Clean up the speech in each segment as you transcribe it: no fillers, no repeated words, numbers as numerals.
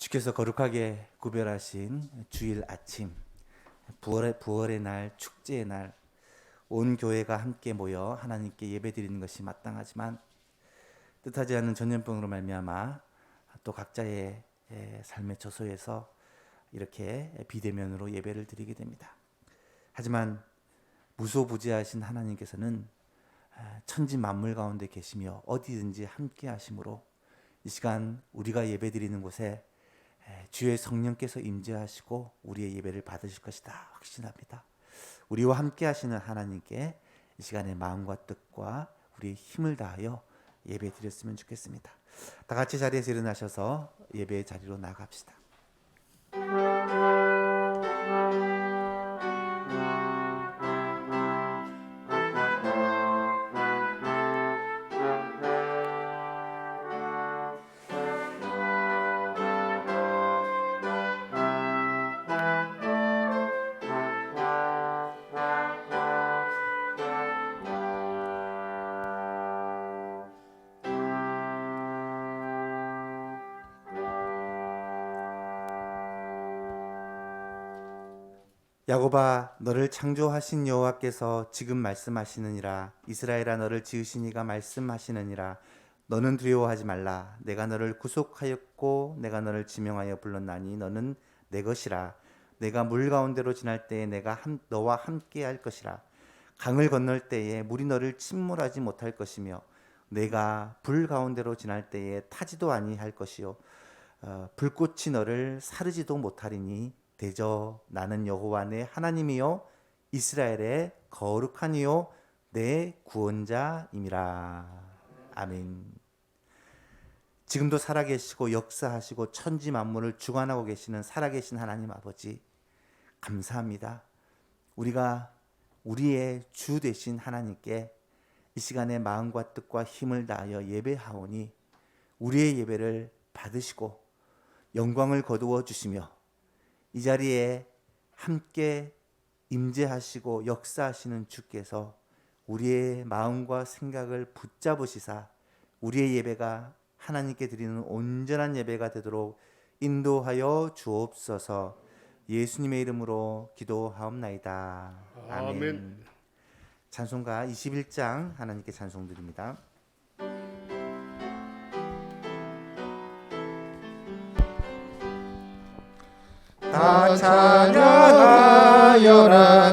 주께서 거룩하게 구별하신 주일 아침, 부활의 날, 축제의 날, 온 교회가 함께 모여 하나님께 예배드리는 것이 마땅하지만 뜻하지 않은 전염병으로 말미암아 또 각자의 삶의 저소에서 이렇게 비대면으로 예배를 드리게 됩니다. 하지만 무소부재하신 하나님께서는 천지 만물 가운데 계시며 어디든지 함께 하심으로 이 시간 우리가 예배드리는 곳에 주의 성령께서 임재하시고 우리의 예배를 받으실 것이다 확신합니다. 우리와 함께 하시는 하나님께 이 시간에 마음과 뜻과 우리의 힘을 다하여 예배 드렸으면 좋겠습니다. 다 같이 자리에서 일어나셔서 예배의 자리로 나갑시다. 야곱아, 너를 창조하신 여호와께서 지금 말씀하시느니라. 이스라엘아, 너를 지으신 이가 말씀하시느니라. 너는 두려워하지 말라. 내가 너를 구속하였고 내가 너를 지명하여 불렀나니 너는 내 것이라. 내가 물 가운데로 지날 때에 내가 너와 함께 할 것이라. 강을 건널 때에 물이 너를 침몰하지 못할 것이며 내가 불 가운데로 지날 때에 타지도 아니할 것이요 불꽃이 너를 사르지도 못하리니 대저 나는 여호와 내 하나님이요 이스라엘의 거룩한 이요 내 구원자임이라. 아멘. 지금도 살아계시고 역사하시고 천지 만물을 주관하고 계시는 살아계신 하나님 아버지, 감사합니다. 우리가 우리의 주 되신 하나님께 이 시간에 마음과 뜻과 힘을 다하여 예배하오니 우리의 예배를 받으시고 영광을 거두어 주시며 이 자리에 함께 임재하시고 역사하시는 주께서 우리의 마음과 생각을 붙잡으시사 우리의 예배가 하나님께 드리는 온전한 예배가 되도록 인도하여 주옵소서. 예수님의 이름으로 기도하옵나이다. 아멘. 찬송가 21장 하나님께 찬송 드립니다. 다 찬양하여라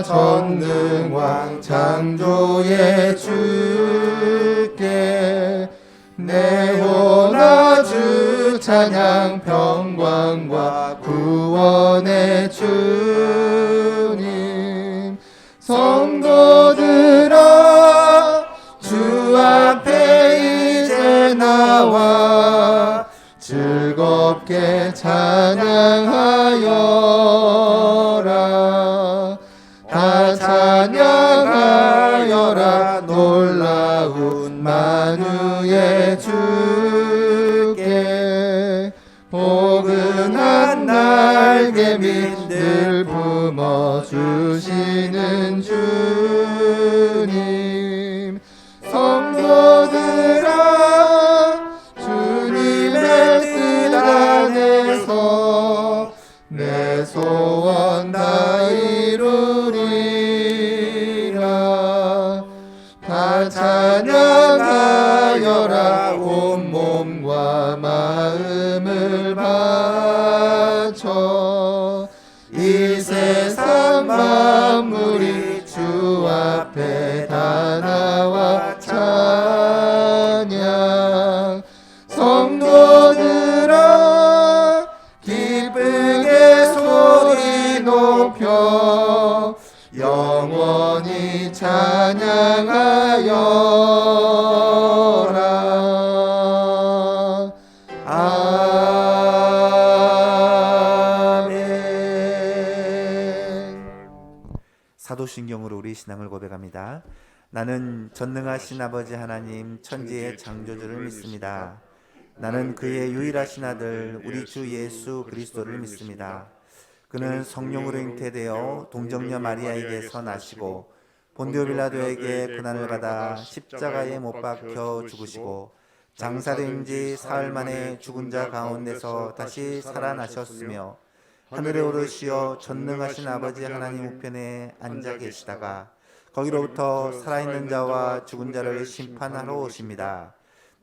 전능왕 창조의 주께 내 혼아 주 찬양 평강과 구원의 주님 성도들아 주 앞에 이제 나와 즐겁게 찬양하여라. 다 찬양하여라 놀라운 만유의 주께 포근한 날개 밑을 품어주시는 주님 성도들아 주님의 뜻 안에서 내 소원 다 이루리라. 다 찬양하여라 온 몸과 마음을 바쳐 이 세상 만물이 주 앞에 다 나와 찬양 성도들아 기쁘게 소리 높여 영원히 찬양하여라. 아멘. 사도신경으로 우리 신앙을 고백합니다. 나는 전능하신 아버지 하나님 천지의 창조주를 믿습니다. 나는 그의 유일하신 아들 우리 주 예수 그리스도를 믿습니다. 그는 성령으로 잉태되어 동정녀 마리아에게서 나시고 본디오 빌라도에게 고난을 받아 십자가에 못 박혀 죽으시고 장사된 지 사흘 만에 죽은 자 가운데서 다시 살아나셨으며 하늘에 오르시어 전능하신 아버지 하나님 우편에 앉아 계시다가 거기로부터 살아있는 자와 죽은 자를 심판하러 오십니다.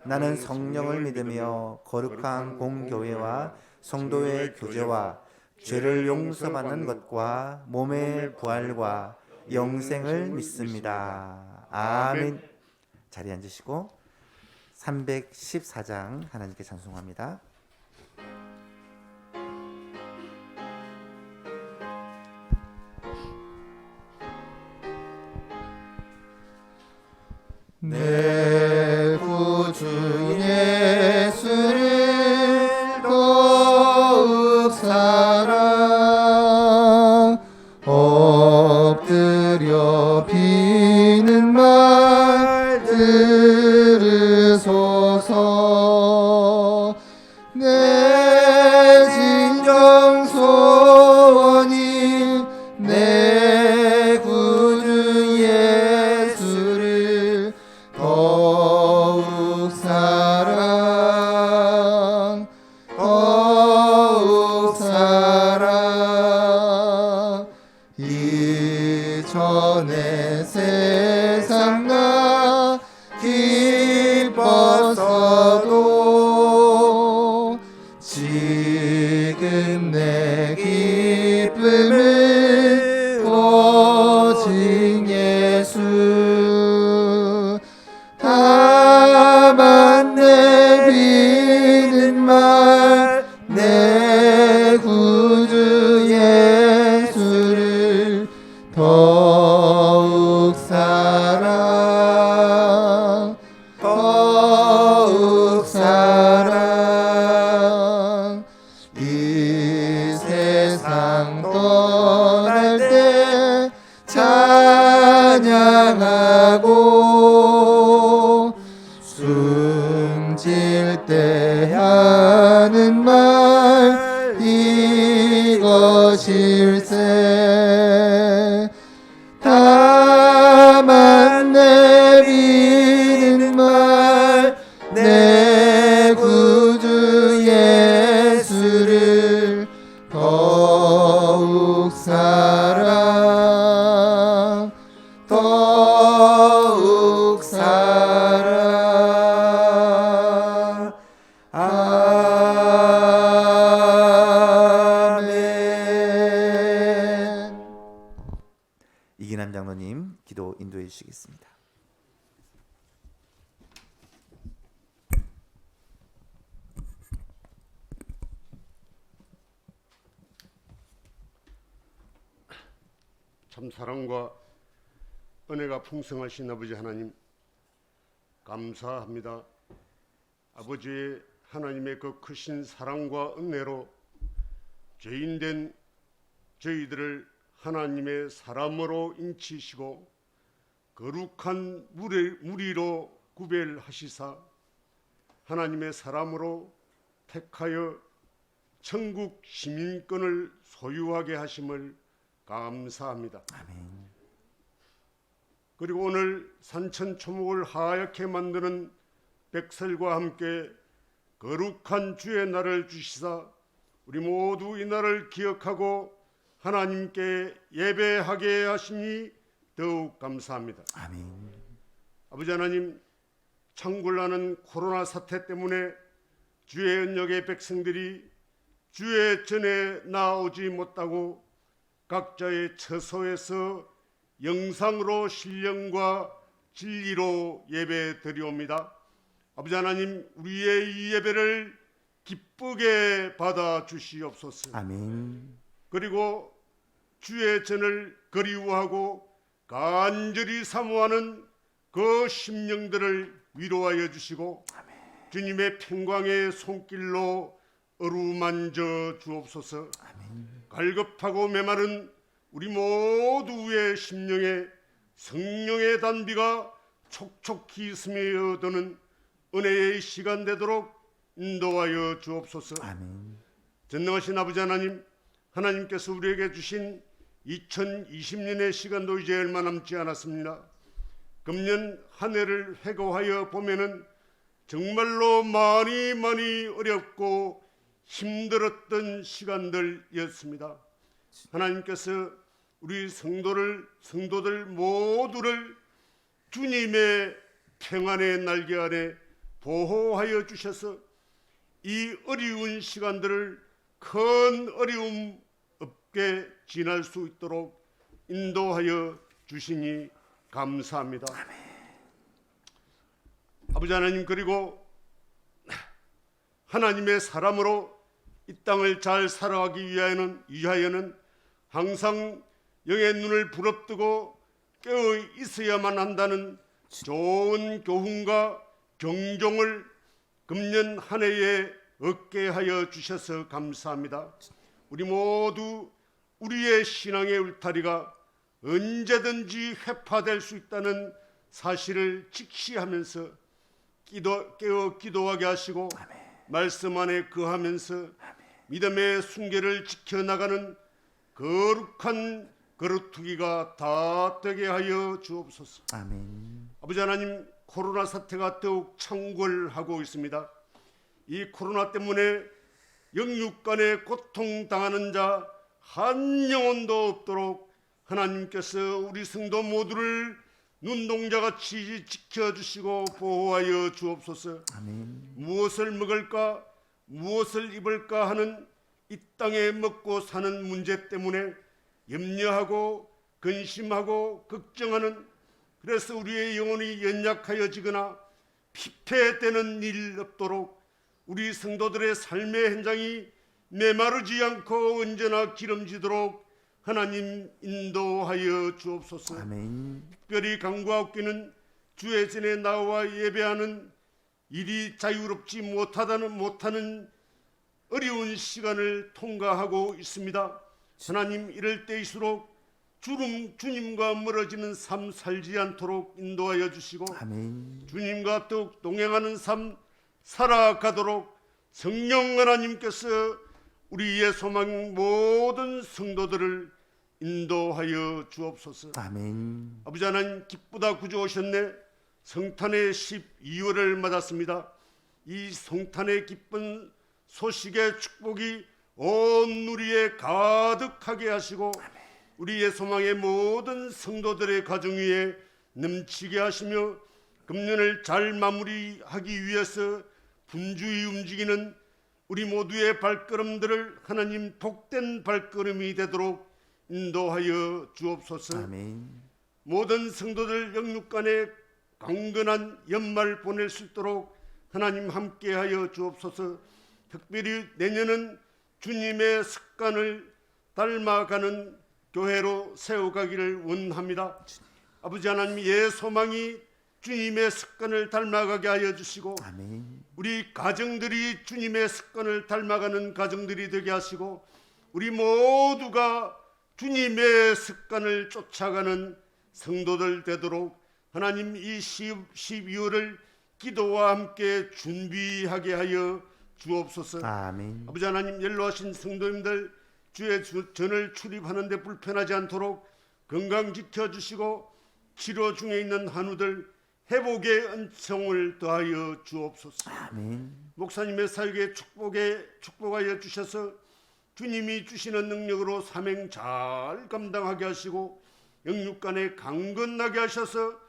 나는 성령을 믿으며 거룩한 공교회와 성도의 교제와 죄를 용서받는 것과 몸의 부활과 영생을 믿습니다. 아멘. 자리에 앉으시고 314장 하나님께 찬송합니다. 내 구주 예수를 더욱 사랑 엎드려 비는 말 들으소서. 내 진정 소원이 내 구주 예수를 더욱 사랑 더욱 사랑. 이전에 세상 나 기뻤어도 지금 내 기쁨은 오직 예수. 다만 내 비는 말 내 구주 예수를 더욱 사랑 더욱 사랑. 이 세상 떠날 때 찬양하고 숨질 때 하는 말 이것일세. 다만 내 비는 말 내 구주 예수를 더욱 사랑 더욱 사랑. 아멘. 이기남 장로님 기도 인도해 주시겠습니다. 참 사랑과 은혜가 풍성하신 아버지 하나님 감사합니다. 아버지 하나님의 그 크신 사랑과 은혜로 죄인된 저희들을 하나님의 사람으로 인치시고 거룩한 무리로 구별하시사 하나님의 사람으로 택하여 천국 시민권을 소유하게 하심을 감사합니다. 아멘. 그리고 오늘 산천초목을 하얗게 만드는 백설과 함께 거룩한 주의 날을 주시사 우리 모두 이 날을 기억하고 하나님께 예배하게 하시니 더욱 감사합니다. 아멘. 아버지 하나님, 창굴나는 코로나 사태 때문에 주의 언역의 백성들이 주의 전에 나오지 못하고 각자의 처소에서 영상으로 신령과 진리로 예배 드리옵니다. 아버지 하나님, 우리의 이 예배를 기쁘게 받아 주시옵소서. 아멘. 그리고 주의 전을 그리워하고 간절히 사모하는 그 심령들을 위로하여 주시고 주님의 평강의 손길로 어루만져 주옵소서. 갈급하고 메마른 우리 모두의 심령에 성령의 단비가 촉촉히 스며드는 은혜의 시간 되도록 인도하여 주옵소서. 아멘. 전능하신 아버지 하나님, 하나님께서 우리에게 주신 2020년의 시간도 이제 얼마 남지 않았습니다. 금년 한 해를 회고하여 보면은 정말로 많이 어렵고 힘들었던 시간들이었습니다. 하나님께서 우리 성도들 모두를 주님의 평안의 날개 아래 보호하여 주셔서 이 어려운 시간들을 큰 어려움 없게 지날 수 있도록 인도하여 주시니 감사합니다. 아버지 하나님, 그리고 하나님의 사람으로 이 땅을 잘 살아가기 위하여는 항상 영의 눈을 부릅뜨고 깨어 있어야만 한다는 좋은 교훈과 경종을 금년 한 해에 얻게 하여 주셔서 감사합니다. 우리 모두 우리의 신앙의 울타리가 언제든지 회파될 수 있다는 사실을 직시하면서 깨어 기도하게 하시고 말씀 안에 거하면서 믿음의 순결을 지켜나가는 거룩한 거룩투기가 다 되게 하여 주옵소서. 아멘. 아버지 하나님, 코로나 사태가 더욱 창궐하고 있습니다. 이 코로나 때문에 영육간에 고통당하는 자 한 영혼도 없도록 하나님께서 우리 성도 모두를 눈동자같이 지켜주시고 보호하여 주옵소서. 아멘. 무엇을 먹을까 무엇을 입을까 하는 이 땅에 먹고 사는 문제 때문에 염려하고 근심하고 걱정하는, 그래서 우리의 영혼이 연약하여지거나 피폐되는 일 없도록 우리 성도들의 삶의 현장이 메마르지 않고 언제나 기름지도록 하나님 인도하여 주옵소서. 아멘. 특별히 강구하옵기는 주의 전에 나와 예배하는 일이 자유롭지 못하는 어려운 시간을 통과하고 있습니다. 하나님, 이럴 때일수록 주님과 멀어지는 삶 살지 않도록 인도하여 주시고 아멘. 주님과 더욱 동행하는 삶 살아가도록 성령 하나님께서 우리의 소망 모든 성도들을 인도하여 주옵소서. 아멘. 아버지 하나님, 기쁘다 구주 오셨네. 성탄의 12월을 맞았습니다. 이 성탄의 기쁜 소식의 축복이 온 누리에 가득하게 하시고 우리의 소망의 모든 성도들의 가정 위에 넘치게 하시며 금년을 잘 마무리하기 위해서 분주히 움직이는 우리 모두의 발걸음들을 하나님 복된 발걸음이 되도록 인도하여 주옵소서. 아멘. 모든 성도들 영육간에 강건한 연말 보낼 수 있도록 하나님 함께하여 주옵소서. 특별히 내년은 주님의 습관을 닮아가는 교회로 세워가기를 원합니다. 아버지 하나님, 예 소망이 주님의 습관을 닮아가게 하여 주시고 아멘. 우리 가정들이 주님의 습관을 닮아가는 가정들이 되게 하시고 우리 모두가 주님의 습관을 쫓아가는 성도들 되도록 하나님, 이 12월을 기도와 함께 준비하게 하여 주옵소서. 아멘. 아버지 하나님, 연로하신 성도님들 주의 전을 출입하는 데 불편하지 않도록 건강 지켜주시고 치료 중에 있는 한우들 회복의 은총을 더하여 주옵소서. 아멘. 목사님의 사역에 축복하여 주셔서 주님이 주시는 능력으로 사명 잘 감당하게 하시고 영육간에 강건하게 하셔서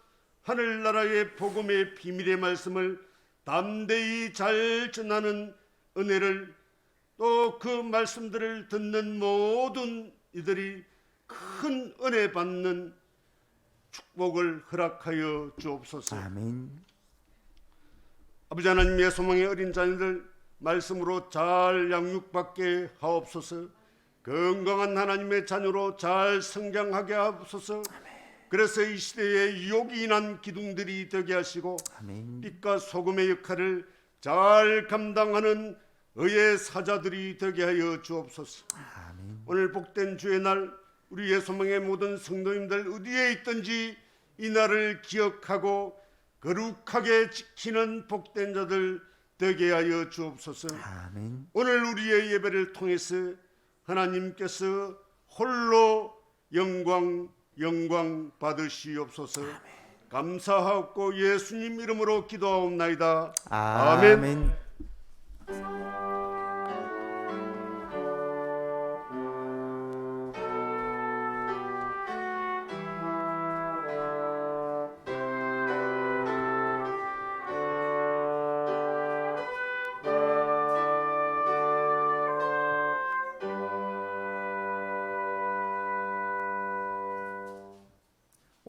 하늘나라의 복음의 비밀의 말씀을 담대히 잘 전하는 은혜를, 또 그 말씀들을 듣는 모든 이들이 큰 은혜 받는 축복을 허락하여 주옵소서. 아멘. 아버지 하나님의 소망의 어린 자녀들 말씀으로 잘 양육받게 하옵소서. 건강한 하나님의 자녀로 잘 성장하게 하옵소서. 그래서 이 시대에 유혹이 난 기둥들이 되게 하시고 아멘. 빛과 소금의 역할을 잘 감당하는 의의 사자들이 되게 하여 주옵소서. 아멘. 오늘 복된 주의 날 우리의 소망의 모든 성도님들 어디에 있든지 이 날을 기억하고 거룩하게 지키는 복된 자들 되게 하여 주옵소서. 아멘. 오늘 우리의 예배를 통해서 하나님께서 홀로 영광 받으시옵소서. 감사하옵고 예수님 이름으로 기도하옵나이다. 아멘.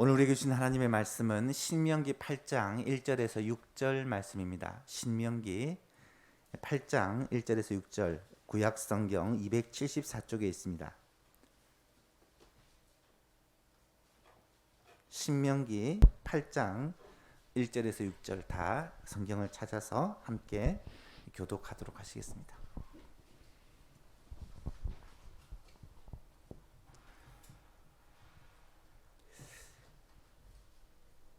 오늘 우리에게 주신 하나님의 말씀은 신명기 8장 1절에서 6절 말씀입니다. 신명기 8장 1절에서 6절 구약성경 274쪽에 있습니다. 신명기 8장 1절에서 6절 다 성경을 찾아서 함께 교독하도록 하시겠습니다.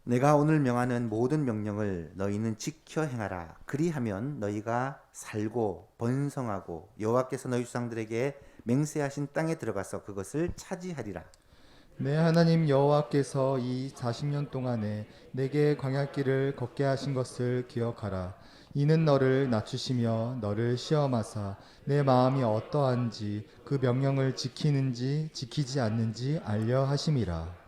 내가 오늘 명하는 모든 명령을 너희는 지켜 행하라. 그리하면 너희가 살고 번성하고 여호와께서 너희 조상들에게 맹세하신 땅에 들어가서 그것을 차지하리라. 내 하나님 여호와께서 이 40년 동안에 내게 광야길을 걷게 하신 것을 기억하라. 이는 너를 낮추시며 너를 시험하사 내 마음이 어떠한지 그 명령을 지키는지 지키지 않는지 알려 하심이라.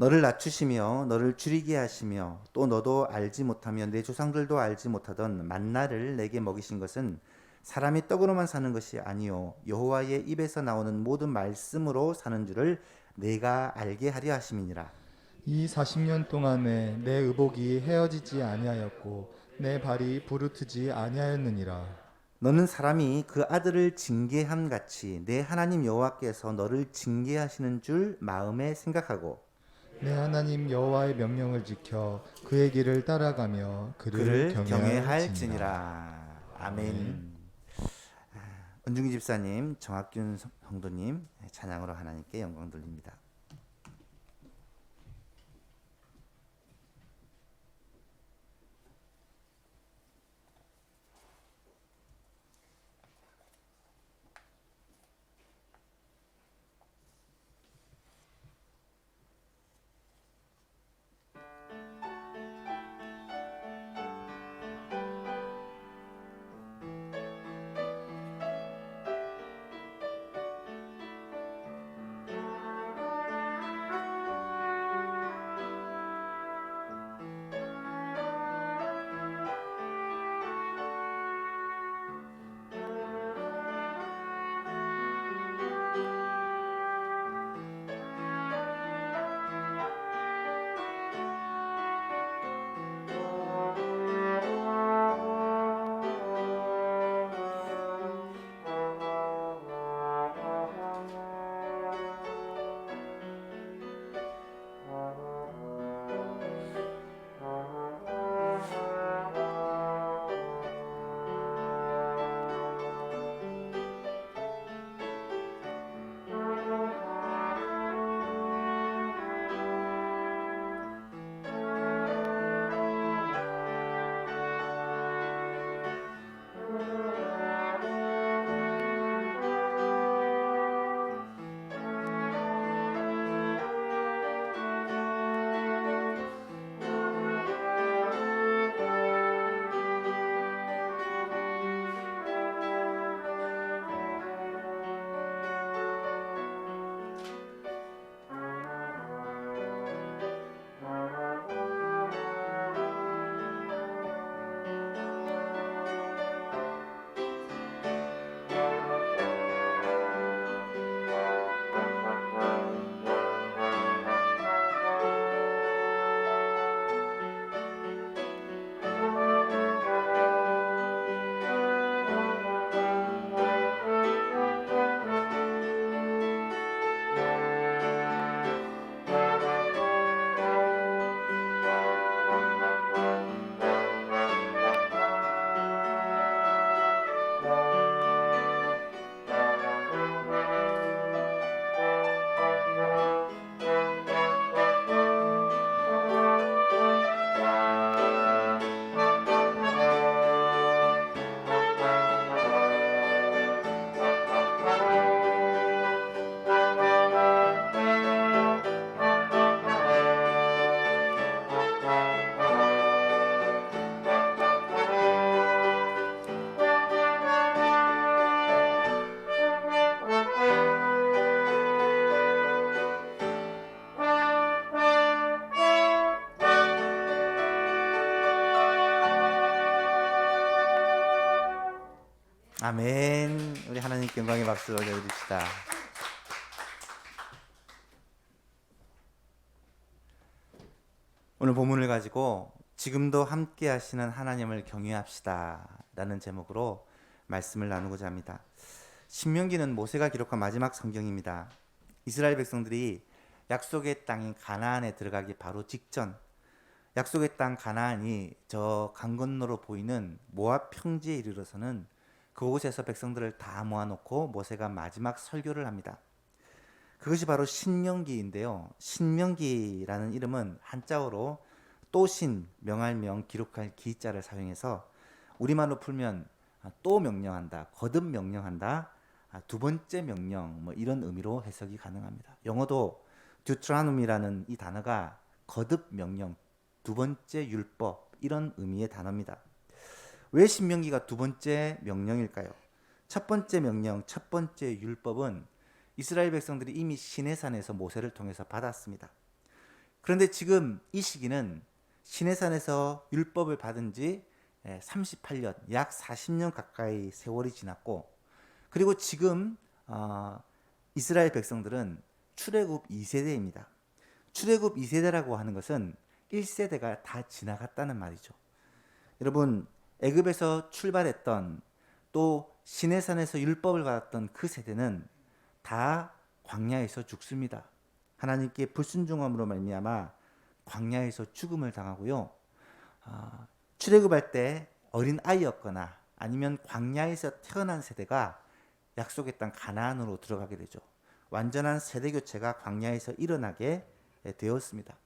너를 낮추시며 너를 줄이게 하시며 또 너도 알지 못하며 내 조상들도 알지 못하던 만나를 내게 먹이신 것은 사람이 떡으로만 사는 것이 아니요 여호와의 입에서 나오는 모든 말씀으로 사는 줄을 내가 알게 하려 하심이니라. 이 40년 동안에 내 의복이 헤어지지 아니하였고 내 발이 부르트지 아니하였느니라. 너는 사람이 그 아들을 징계함 같이 내 하나님 여호와께서 너를 징계하시는 줄 마음에 생각하고 내 하나님 여호와의 명령을 지켜 그의 길을 따라가며 그를 그를 경외할지니라. 경외할지니라. 아멘. 은중기 집사님, 정학균 성도님 찬양으로 하나님께 영광 돌립니다. 아멘. 우리 하나님께 영광의 박수를 올려드립시다. 오늘 본문을 가지고 지금도 함께 하시는 하나님을 경외합시다 라는 제목으로 말씀을 나누고자 합니다. 신명기는 모세가 기록한 마지막 성경입니다. 이스라엘 백성들이 약속의 땅인 가나안에 들어가기 바로 직전, 약속의 땅 가나안이 저 강 건너로 보이는 모압 평지에 이르러서는 그곳에서 백성들을 다 모아놓고 모세가 마지막 설교를 합니다. 그것이 바로 신명기인데요. 신명기라는 이름은 한자어로 또신, 명할 명, 기록할 기자를 사용해서 우리말로 풀면 또 명령한다, 거듭 명령한다, 두 번째 명령, 뭐 이런 의미로 해석이 가능합니다. 영어도 듀트라눔이라는 이 단어가 거듭 명령, 두 번째 율법, 이런 의미의 단어입니다. 왜 신명기가 두 번째 명령일까요? 첫 번째 명령, 첫 번째 율법은 이스라엘 백성들이 이미 시내산에서 모세를 통해서 받았습니다. 그런데 지금 이 시기는 시내산에서 율법을 받은 지 38년, 약 40년 가까이 세월이 지났고, 그리고 지금 이스라엘 백성들은 출애굽 2세대입니다. 출애굽 2세대라고 하는 것은 1세대가 다 지나갔다는 말이죠. 여러분, 애굽에서 출발했던, 또 시내산에서 율법을 받았던 그 세대는 다 광야에서 죽습니다. 하나님께 불순종함으로 말미암아 광야에서 죽음을 당하고요. 출애굽할 때 어린 아이였거나 아니면 광야에서 태어난 세대가 약속의 땅 가나안으로 들어가게 되죠. 완전한 세대 교체가 광야에서 일어나게 되었습니다.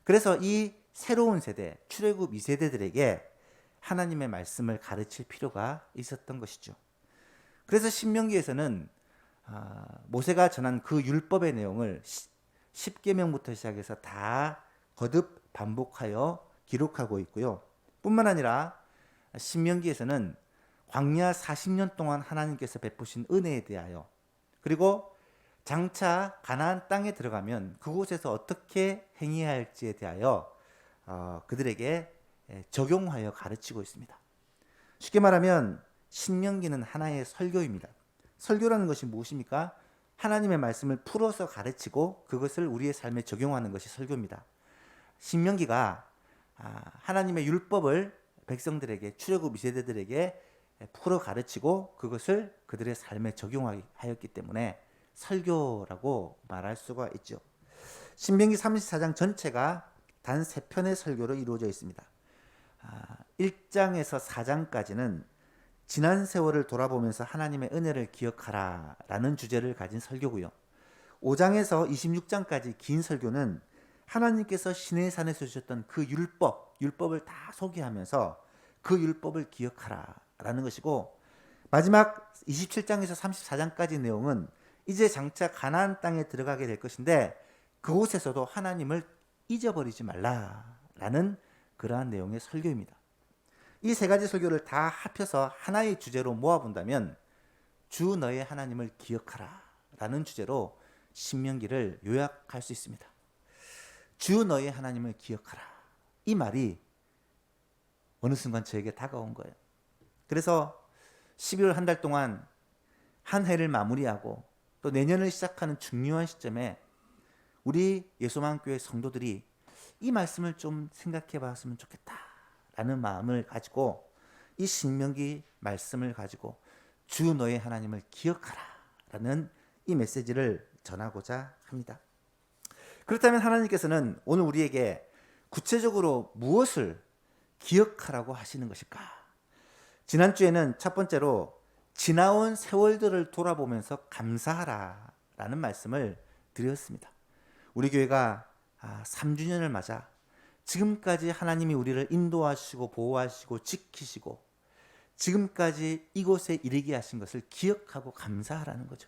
그래서 이 새로운 세대, 출애굽 2세대들에게 하나님의 말씀을 가르칠 필요가 있었던 것이죠. 그래서 신명기에서는 모세가 전한 그 율법의 내용을 10계명부터 시작해서 다 거듭 반복하여 기록하고 있고요. 뿐만 아니라 신명기에서는 광야 40년 동안 하나님께서 베푸신 은혜에 대하여, 그리고 장차 가나안 땅에 들어가면 그곳에서 어떻게 행해야 할지에 대하여 그들에게 적용하여 가르치고 있습니다. 쉽게 말하면 신명기는 하나의 설교입니다. 설교라는 것이 무엇입니까? 하나님의 말씀을 풀어서 가르치고 그것을 우리의 삶에 적용하는 것이 설교입니다. 신명기가 하나님의 율법을 백성들에게, 출애굽 2세대들에게 풀어 가르치고 그것을 그들의 삶에 적용하였기 때문에 설교라고 말할 수가 있죠. 신명기 34장 전체가 단 3편의 설교로 이루어져 있습니다. 1장에서 4장까지는 지난 세월을 돌아보면서 하나님의 은혜를 기억하라 라는 주제를 가진 설교고요. 5장에서 26장까지 긴 설교는 하나님께서 시내산에서 주셨던 그 율법을 다 소개하면서 그 율법을 기억하라 라는 것이고, 마지막 27장에서 34장까지 내용은 이제 장차 가나안 땅에 들어가게 될 것인데 그곳에서도 하나님을 잊어버리지 말라라는 그러한 내용의 설교입니다. 이 세 가지 설교를 다 합해서 하나의 주제로 모아본다면 주 너의 하나님을 기억하라 라는 주제로 신명기를 요약할 수 있습니다. 주 너의 하나님을 기억하라, 이 말이 어느 순간 저에게 다가온 거예요. 그래서 12월 한 달 동안 한 해를 마무리하고 또 내년을 시작하는 중요한 시점에 우리 예수만교회 성도들이 이 말씀을 좀 생각해 봤으면 좋겠다라는 마음을 가지고 이 신명기 말씀을 가지고 주 너의 하나님을 기억하라라는 이 메시지를 전하고자 합니다. 그렇다면 하나님께서는 오늘 우리에게 구체적으로 무엇을 기억하라고 하시는 것일까? 지난주에는 첫 번째로 지나온 세월들을 돌아보면서 감사하라라는 말씀을 드렸습니다. 우리 교회가 3주년을 맞아 지금까지 하나님이 우리를 인도하시고 보호하시고 지키시고 지금까지 이곳에 이르게 하신 것을 기억하고 감사하라는 거죠.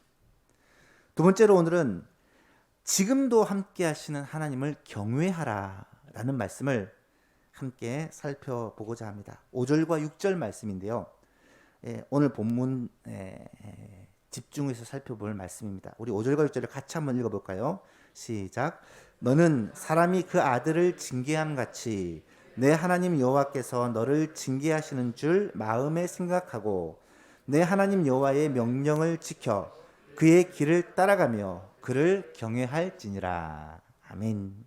두 번째로 오늘은 지금도 함께 하시는 하나님을 경외하라라는 말씀을 함께 살펴보고자 합니다. 5절과 6절 말씀인데요. 오늘 본문 집중해서 살펴볼 말씀입니다. 우리 5절과 6절을 같이 한번 읽어볼까요? 시작. 너는 사람이 그 아들을 징계함 같이 내 하나님 여호와께서 너를 징계하시는 줄 마음에 생각하고 내 하나님 여호와의 명령을 지켜 그의 길을 따라가며 그를 경외할지니라. 아멘.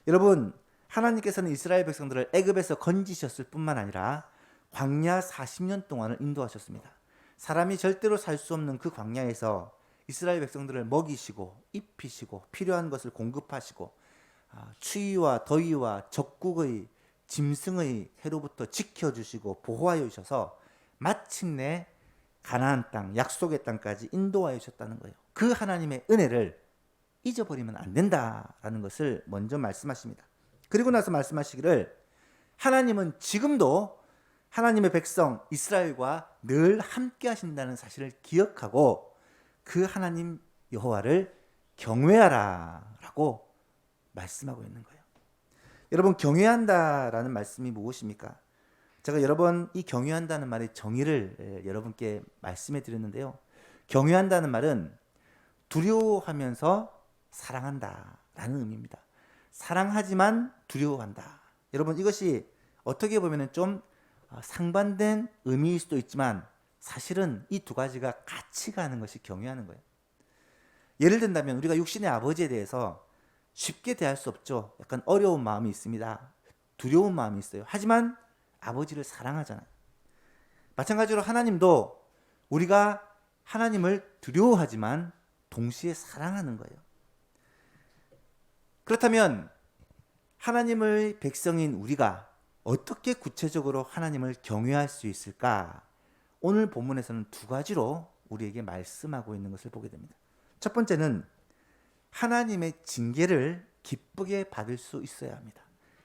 여러분, 하나님께서는 이스라엘 백성들을 애굽에서 건지셨을 뿐만 아니라 광야 40년 동안을 인도하셨습니다. 사람이 절대로 살 수 없는 그 광야에서 이스라엘 백성들을 먹이시고 입히시고 필요한 것을 공급하시고 추위와 더위와 적국의 짐승의 해로부터 지켜주시고 보호하여 주셔서 마침내 가나안 땅, 약속의 땅까지 인도하여 주셨다는 거예요. 그 하나님의 은혜를 잊어버리면 안 된다라는 것을 먼저 말씀하십니다. 그리고 나서 말씀하시기를 하나님은 지금도 하나님의 백성 이스라엘과 늘 함께 하신다는 사실을 기억하고 그 하나님 여호와를 경외하라 라고 말씀하고 있는 거예요. 여러분, 경외한다라는 말씀이 무엇입니까? 제가 여러 번 이 경외한다는 말의 정의를 여러분께 말씀해 드렸는데요. 경외한다는 말은 두려워하면서 사랑한다라는 의미입니다. 사랑하지만 두려워한다. 여러분, 이것이 어떻게 보면 좀 상반된 의미일 수도 있지만 사실은 이 두 가지가 같이 가는 것이 경외하는 거예요. 예를 든다면 우리가 육신의 아버지에 대해서 쉽게 대할 수 없죠. 약간 어려운 마음이 있습니다. 두려운 마음이 있어요. 하지만 아버지를 사랑하잖아요. 마찬가지로 하나님도 우리가 하나님을 두려워하지만 동시에 사랑하는 거예요. 그렇다면 하나님의 백성인 우리가 어떻게 구체적으로 하나님을 경외할 수 있을까? 오늘 본문에서는 두 가지로 우리에게 말씀하고 있는 것을 보게 됩니다. 첫 번째는 하나님의 징계를 기쁘게 받을 수 있어야 합니다.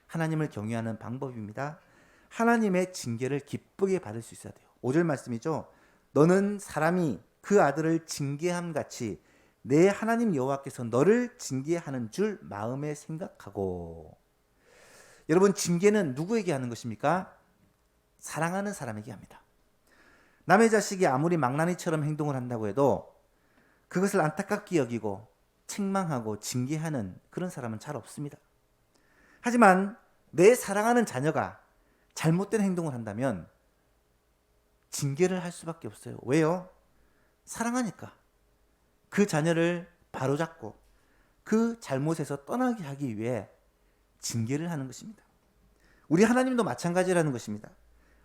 하나님을 경외하는 방법입니다. 하나님의 징계를 기쁘게 받을 수 있어야 돼요. 5절 말씀이죠. 너는 사람이 그 아들을 징계함 같이 내 하나님 여호와께서 너를 징계하는 줄 마음에 생각하고. 여러분, 징계는 누구에게 하는 것입니까? 사랑하는 사람에게 합니다. 남의 자식이 아무리 망나니처럼 행동을 한다고 해도 그것을 안타깝게 여기고 책망하고 징계하는 그런 사람은 잘 없습니다. 하지만 내 사랑하는 자녀가 잘못된 행동을 한다면 징계를 할 수밖에 없어요. 왜요? 사랑하니까. 그 자녀를 바로잡고 그 잘못에서 떠나게 하기 위해 징계를 하는 것입니다. 우리 하나님도 마찬가지라는 것입니다.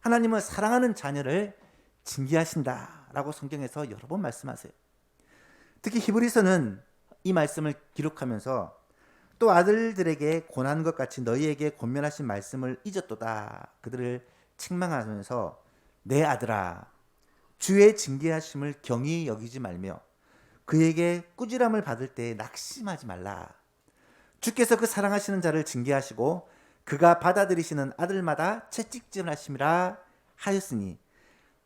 하나님은 사랑하는 자녀를 징계하신다라고 성경에서 여러 번 말씀하세요. 특히 히브리서는 이 말씀을 기록하면서 또 아들들에게 권한 것 같이 너희에게 권면하신 말씀을 잊었도다. 그들을 책망하면서 내 아들아 주의 징계하심을 경히 여기지 말며 그에게 꾸지람을 받을 때에 낙심하지 말라. 주께서 그 사랑하시는 자를 징계하시고 그가 받아들이시는 아들마다 채찍질 하심이라 하였으니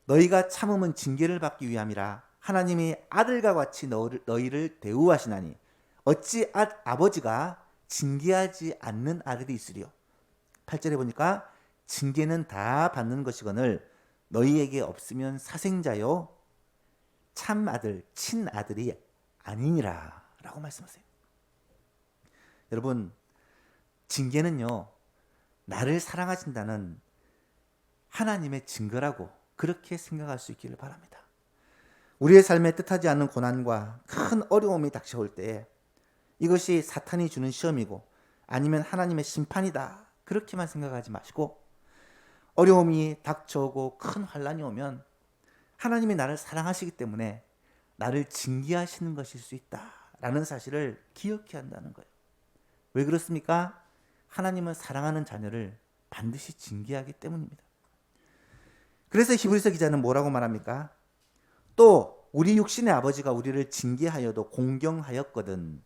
너희가 참음은 징계를 받기 위함이라. 하나님이 아들과 같이 너희를 대우하시나니 어찌 아버지가 징계하지 않는 아들이 있으리요. 8절에 보니까 징계는 다 받는 것이거늘 너희에게 없으면 사생자요 참 아들 친아들이 아니니라 라고 말씀하세요. 여러분, 징계는요 나를 사랑하신다는 하나님의 증거라고 그렇게 생각할 수 있기를 바랍니다. 우리의 삶에 뜻하지 않는 고난과 큰 어려움이 닥쳐올 때에 이것이 사탄이 주는 시험이고 아니면 하나님의 심판이다 그렇게만 생각하지 마시고 어려움이 닥쳐오고 큰 환난이 오면 하나님이 나를 사랑하시기 때문에 나를 징계하시는 것일 수 있다라는 사실을 기억해야 한다는 거예요. 왜 그렇습니까? 하나님은 사랑하는 자녀를 반드시 징계하기 때문입니다. 그래서 히브리서 기자는 뭐라고 말합니까? 또 우리 육신의 아버지가 우리를 징계하여도 공경하였거든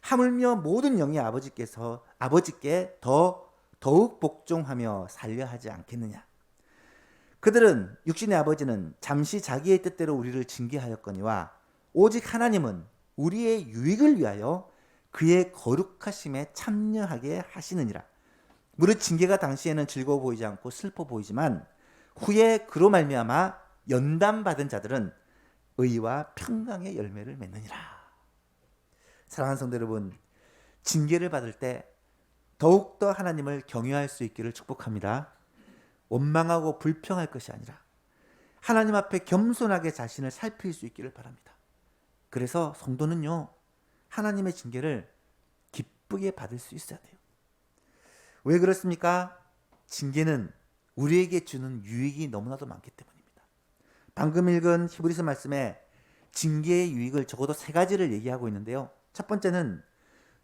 하물며 모든 영의 아버지께 더욱 복종하며 살려 하지 않겠느냐. 그들은 육신의 아버지는 잠시 자기의 뜻대로 우리를 징계하였거니와 오직 하나님은 우리의 유익을 위하여 그의 거룩하심에 참여하게 하시느니라. 무릇 징계가 당시에는 즐거워 보이지 않고 슬퍼 보이지만 후에 그로 말미암아 연단받은 자들은 의와 평강의 열매를 맺느니라. 사랑하는 성도 여러분, 징계를 받을 때 더욱더 하나님을 경외할 수 있기를 축복합니다. 원망하고 불평할 것이 아니라 하나님 앞에 겸손하게 자신을 살필 수 있기를 바랍니다. 그래서 성도는요, 하나님의 징계를 기쁘게 받을 수 있어야 돼요. 왜 그렇습니까? 징계는 우리에게 주는 유익이 너무나도 많기 때문입니다. 방금 읽은 히브리서 말씀에 징계의 유익을 적어도 세 가지를 얘기하고 있는데요. 첫 번째는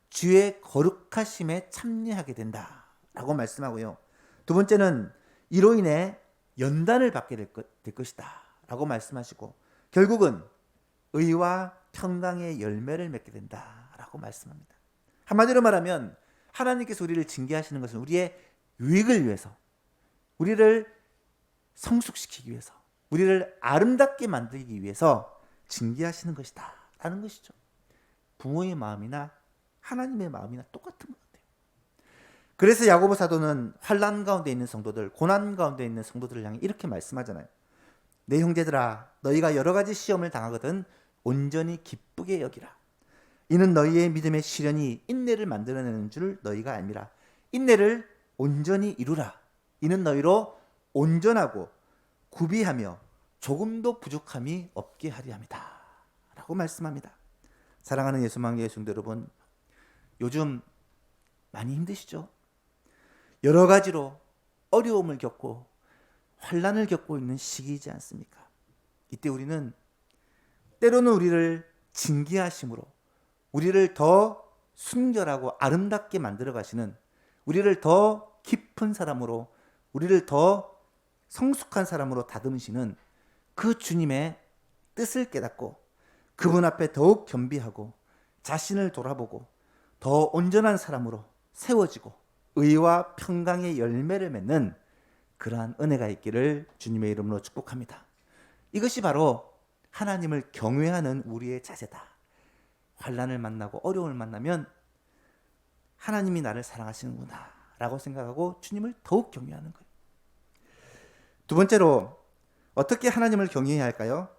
주의 거룩하심에 참여하게 된다라고 말씀하고요. 두 번째는 이로 인해 연단을 받게 될 것이다 라고 말씀하시고, 결국은 의와 평강의 열매를 맺게 된다라고 말씀합니다. 한마디로 말하면 하나님께서 우리를 징계하시는 것은 우리의 유익을 위해서, 우리를 성숙시키기 위해서, 우리를 아름답게 만들기 위해서 징계하시는 것이다 라는 것이죠. 부모의 마음이나 하나님의 마음이나 똑같은 것 같아요. 그래서 야고보 사도는 환난 가운데 있는 성도들, 고난 가운데 있는 성도들을 향해 이렇게 말씀하잖아요. 내 형제들아, 너희가 여러 가지 시험을 당하거든 온전히 기쁘게 여기라. 이는 너희의 믿음의 시련이 인내를 만들어내는 줄 너희가 알미라. 인내를 온전히 이루라. 이는 너희로 온전하고 구비하며 조금도 부족함이 없게 하리 함이다 라고 말씀합니다. 사랑하는 예수망교회 성도 여러분, 요즘 많이 힘드시죠? 여러 가지로 어려움을 겪고 환난을 겪고 있는 시기이지 않습니까? 이때 우리는 때로는 우리를 징계하심으로 우리를 더 순결하고 아름답게 만들어 가시는, 우리를 더 깊은 사람으로, 우리를 더 성숙한 사람으로 다듬으시는 그 주님의 뜻을 깨닫고 그분 앞에 더욱 겸비하고 자신을 돌아보고 더 온전한 사람으로 세워지고 의와 평강의 열매를 맺는 그러한 은혜가 있기를 주님의 이름으로 축복합니다. 이것이 바로 하나님을 경외하는 우리의 자세다. 환난을 만나고 어려움을 만나면 하나님이 나를 사랑하시는구나 라고 생각하고 주님을 더욱 경외하는 거예요. 두 번째로 어떻게 하나님을 경외해야 할까요?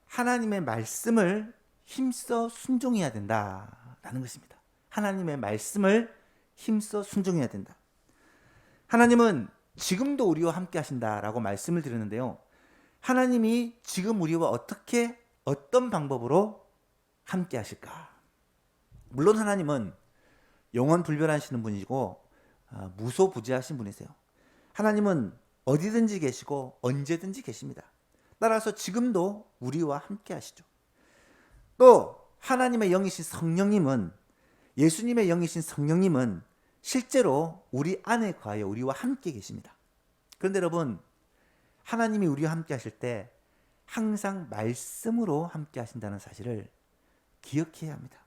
하나님의 말씀을 힘써 순종해야 된다라는 것입니다. 하나님의 말씀을 힘써 순종해야 된다. 하나님은 지금도 우리와 함께 하신다라고 말씀을 드렸는데요. 하나님이 지금 우리와 어떻게, 어떤 방법으로 함께 하실까? 물론 하나님은 영원 불변하시는 분이고 무소부재하신 분이세요. 하나님은 어디든지 계시고 언제든지 계십니다. 따라서 지금도 우리와 함께 하시죠. 또 하나님의 영이신 성령님은, 예수님의 영이신 성령님은 실제로 우리 안에 거하여 우리와 함께 계십니다. 그런데 여러분, 하나님이 우리와 함께 하실 때 항상 말씀으로 함께 하신다는 사실을 기억해야 합니다.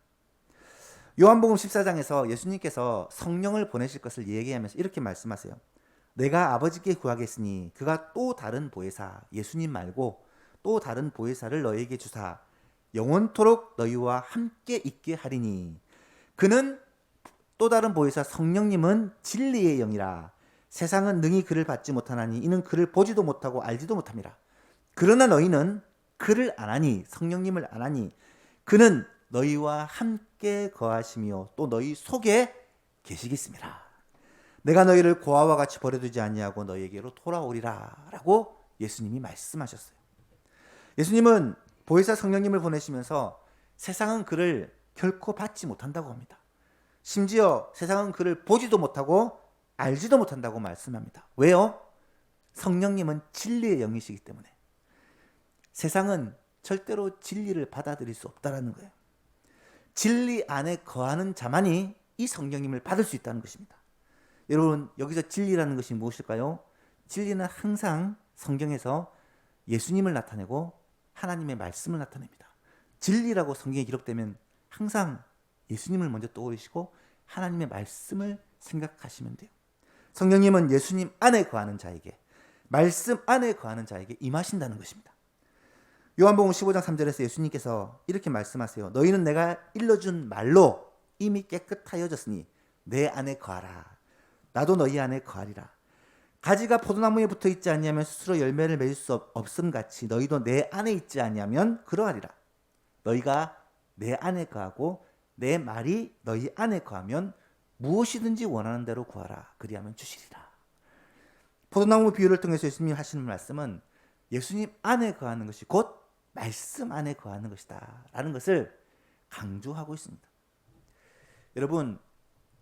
요한복음 14장에서 예수님께서 성령을 보내실 것을 얘기하면서 이렇게 말씀하세요. 내가 아버지께 구하겠으니 그가 또 다른 보혜사, 예수님 말고 또 다른 보혜사를 너희에게 주사 영원토록 너희와 함께 있게 하리니, 그는 또 다른 보혜사 성령님은 진리의 영이라. 세상은 능히 그를 받지 못하나니 이는 그를 보지도 못하고 알지도 못함이라. 그러나 너희는 그를 아나니, 성령님을 아나니 그는 너희와 함께 거하시며 또 너희 속에 계시겠습니다. 내가 너희를 고아와 같이 버려두지 아니하고 너희에게로 돌아오리라 라고 예수님이 말씀하셨어요. 예수님은 보혜사 성령님을 보내시면서 세상은 그를 결코 받지 못한다고 합니다. 심지어 세상은 그를 보지도 못하고 알지도 못한다고 말씀합니다. 왜요? 성령님은 진리의 영이시기 때문에. 세상은 절대로 진리를 받아들일 수 없다는 거예요. 진리 안에 거하는 자만이 이 성령님을 받을 수 있다는 것입니다. 여러분, 여기서 진리라는 것이 무엇일까요? 진리는 항상 성경에서 예수님을 나타내고 하나님의 말씀을 나타냅니다. 진리라고 성경에 기록되면 항상 예수님을 먼저 떠올리시고 하나님의 말씀을 생각하시면 돼요. 성령님은 예수님 안에 거하는 자에게, 말씀 안에 거하는 자에게 임하신다는 것입니다. 요한복음 15장 3절에서 예수님께서 이렇게 말씀하세요. 너희는 내가 일러준 말로 이미 깨끗하여졌으니 내 안에 거하라. 나도 너희 안에 거하리라. 가지가 포도나무에 붙어 있지 아니하면 스스로 열매를 맺을 수 없음 같이 너희도 내 안에 있지 아니하면 그러하리라. 너희가 내 안에 거하고 내 말이 너희 안에 거하면 무엇이든지 원하는 대로 구하라. 그리하면 주시리라. 포도나무 비유를 통해서 예수님이 하시는 말씀은 예수님 안에 거하는 것이 곧 말씀 안에 거하는 것이다 라는 것을 강조하고 있습니다. 여러분,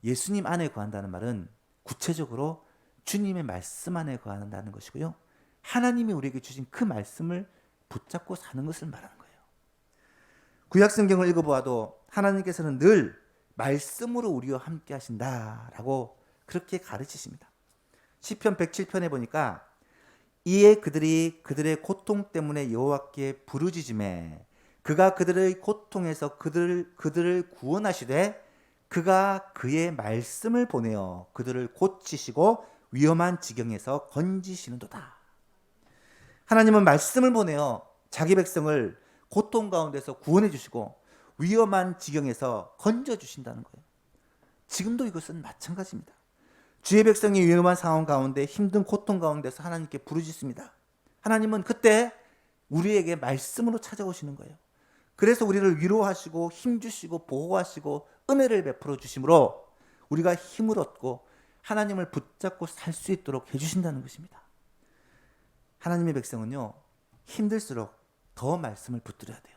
예수님 안에 거한다는 말은 구체적으로 주님의 말씀 안에 거한다는 것이고요, 하나님이 우리에게 주신 그 말씀을 붙잡고 사는 것을 말하는 거예요. 구약 성경을 읽어보아도 하나님께서는 늘 말씀으로 우리와 함께 하신다라고 그렇게 가르치십니다. 시편 107편에 보니까 이에 그들이 그들의 고통 때문에 여호와께 부르짖음에 그가 그들의 고통에서 그들을 구원하시되 그가 그의 말씀을 보내어 그들을 고치시고 위험한 지경에서 건지시는도다. 하나님은 말씀을 보내어 자기 백성을 고통 가운데서 구원해 주시고 위험한 지경에서 건져 주신다는 거예요. 지금도 이것은 마찬가지입니다. 주의 백성이 위험한 상황 가운데 힘든 고통 가운데서 하나님께 부르짖습니다. 하나님은 그때 우리에게 말씀으로 찾아오시는 거예요. 그래서 우리를 위로하시고 힘주시고 보호하시고 은혜를 베풀어 주심으로 우리가 힘을 얻고 하나님을 붙잡고 살 수 있도록 해주신다는 것입니다. 하나님의 백성은요, 힘들수록 더 말씀을 붙들어야 돼요.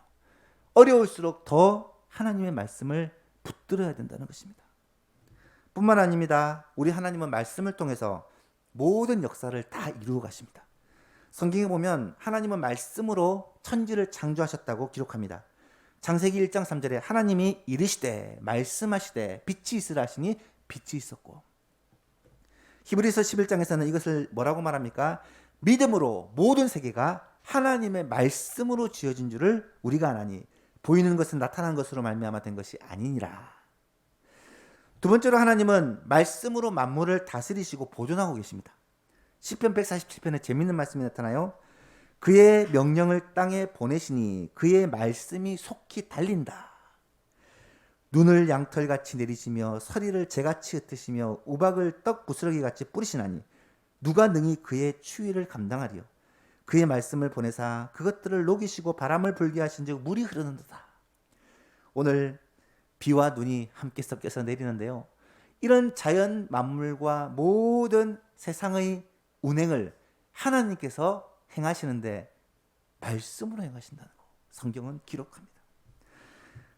어려울수록 더 하나님의 말씀을 붙들어야 된다는 것입니다. 뿐만 아닙니다. 우리 하나님은 말씀을 통해서 모든 역사를 다 이루어 가십니다. 성경에 보면 하나님은 말씀으로 천지를 창조하셨다고 기록합니다. 창세기 1장 3절에 하나님이 이르시되 말씀하시되 빛이 있으라 하시니 빛이 있었고, 히브리서 11장에서는 이것을 뭐라고 말합니까? 믿음으로 모든 세계가 하나님의 말씀으로 지어진 줄을 우리가 아나니 보이는 것은 나타난 것으로 말미암아 된 것이 아니니라. 두 번째로 하나님은 말씀으로 만물을 다스리시고 보존하고 계십니다. 시편 147편에 재미있는 말씀이 나타나요. 그의 명령을 땅에 보내시니 그의 말씀이 속히 달린다. 눈을 양털같이 내리시며 서리를 재같이 흩으시며 우박을 떡 부스러기같이 뿌리시나니 누가 능히 그의 추위를 감당하리요. 그의 말씀을 보내사 그것들을 녹이시고 바람을 불게 하신즉 물이 흐르는도다. 오늘 비와 눈이 함께 섞여서 내리는데요, 이런 자연 만물과 모든 세상의 운행을 하나님께서 행하시는데 말씀으로 행하신다는 거 성경은 기록합니다.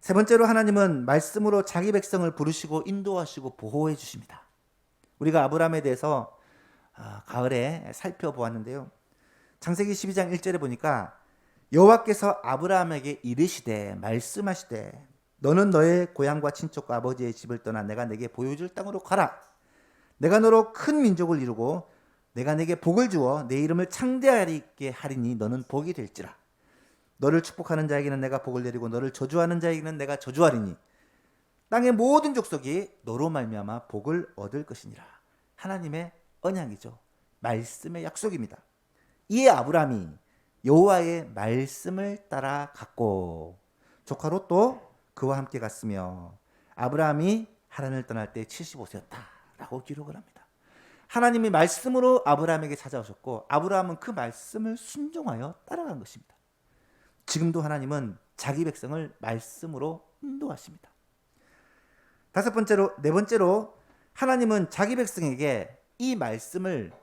세 번째로 하나님은 말씀으로 자기 백성을 부르시고 인도하시고 보호해 주십니다. 우리가 아브라함에 대해서 가을에 살펴보았는데요, 창세기 12장 1절에 보니까 여호와께서 아브라함에게 이르시되 말씀하시되 너는 너의 고향과 친척과 아버지의 집을 떠나 내가 내게 보여줄 땅으로 가라. 내가 너로 큰 민족을 이루고 내가 내게 복을 주어 내 이름을 창대하게 하리니 너는 복이 될지라. 너를 축복하는 자에게는 내가 복을 내리고 너를 저주하는 자에게는 내가 저주하리니 땅의 모든 족속이 너로 말미암아 복을 얻을 것이니라. 하나님의 언약이죠. 말씀의 약속입니다. 이에 아브라함이 여호와의 말씀을 따라갔고 조카 롯도 그와 함께 갔으며 아브라함이 하란을 떠날 때 75세였다라고 기록을 합니다. 하나님이 말씀으로 아브라함에게 찾아오셨고 아브라함은 그 말씀을 순종하여 따라간 것입니다. 지금도 하나님은 자기 백성을 말씀으로 인도하십니다. 네 번째로 하나님은 자기 백성에게 이 말씀을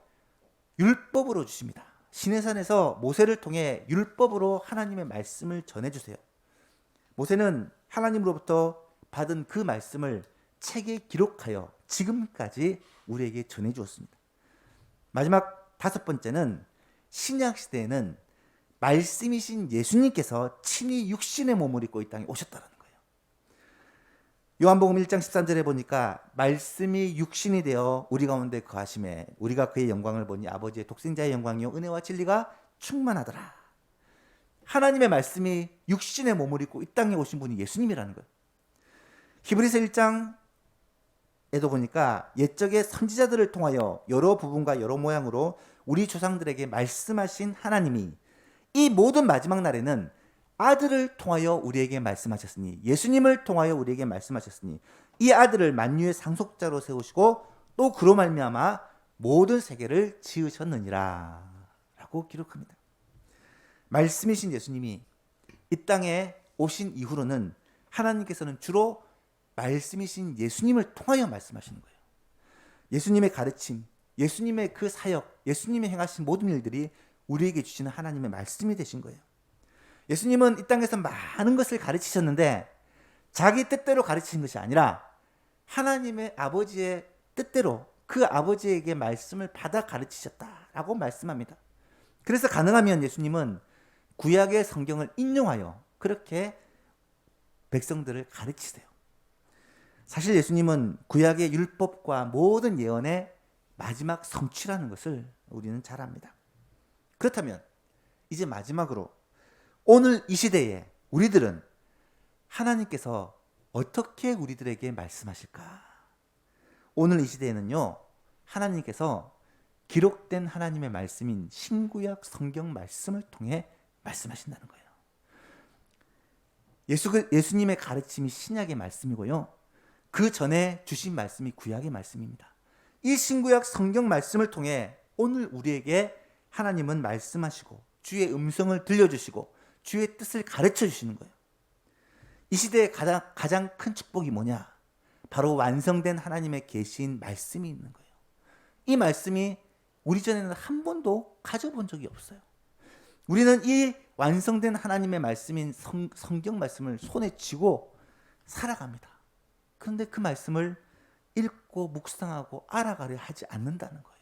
율법으로 주십니다. 시내산에서 모세를 통해 율법으로 하나님의 말씀을 전해주세요. 모세는 하나님으로부터 받은 그 말씀을 책에 기록하여 지금까지 우리에게 전해주었습니다. 마지막 다섯 번째는 신약 시대에는 말씀이신 예수님께서 친히 육신의 몸을 입고 이 땅에 오셨다는 거예요. 요한복음 1장 13절에 보니까 말씀이 육신이 되어 우리 가운데 거하심에 우리가 그의 영광을 보니 아버지의 독생자의 영광이요 은혜와 진리가 충만하더라. 하나님의 말씀이 육신의 몸을 입고 이 땅에 오신 분이 예수님이라는 거예요. 히브리서 1장에도 보니까 옛적의 선지자들을 통하여 여러 부분과 여러 모양으로 우리 조상들에게 말씀하신 하나님이 이 모든 마지막 날에는 아들을 통하여 우리에게 말씀하셨으니 예수님을 통하여 우리에게 말씀하셨으니 이 아들을 만유의 상속자로 세우시고 또 그로 말미암아 모든 세계를 지으셨느니라 라고 기록합니다. 말씀이신 예수님이 이 땅에 오신 이후로는 하나님께서는 주로 말씀이신 예수님을 통하여 말씀하시는 거예요. 예수님의 가르침, 예수님의 그 사역, 예수님의 행하신 모든 일들이 우리에게 주시는 하나님의 말씀이 되신 거예요. 예수님은 이 땅에서 많은 것을 가르치셨는데 자기 뜻대로 가르치신 것이 아니라 하나님의 아버지의 뜻대로 그 아버지에게 말씀을 받아 가르치셨다라고 말씀합니다. 그래서 가능하면 예수님은 구약의 성경을 인용하여 그렇게 백성들을 가르치세요. 사실 예수님은 구약의 율법과 모든 예언의 마지막 성취라는 것을 우리는 잘 압니다. 그렇다면 이제 마지막으로 오늘 이 시대에 우리들은 하나님께서 어떻게 우리들에게 말씀하실까? 오늘 이 시대에는요, 하나님께서 기록된 하나님의 말씀인 신구약 성경 말씀을 통해 말씀하신다는 거예요. 예수님의 가르침이 신약의 말씀이고요, 그 전에 주신 말씀이 구약의 말씀입니다. 이 신구약 성경 말씀을 통해 오늘 우리에게 하나님은 말씀하시고 주의 음성을 들려주시고 주의 뜻을 가르쳐 주시는 거예요. 이 시대의 가장 큰 축복이 뭐냐? 바로 완성된 하나님의 계시인 말씀이 있는 거예요. 이 말씀이 우리 전에는 한 번도 가져본 적이 없어요. 우리는 이 완성된 하나님의 말씀인 성경 말씀을 손에 쥐고 살아갑니다. 그런데 그 말씀을 읽고 묵상하고 알아가려 하지 않는다는 거예요.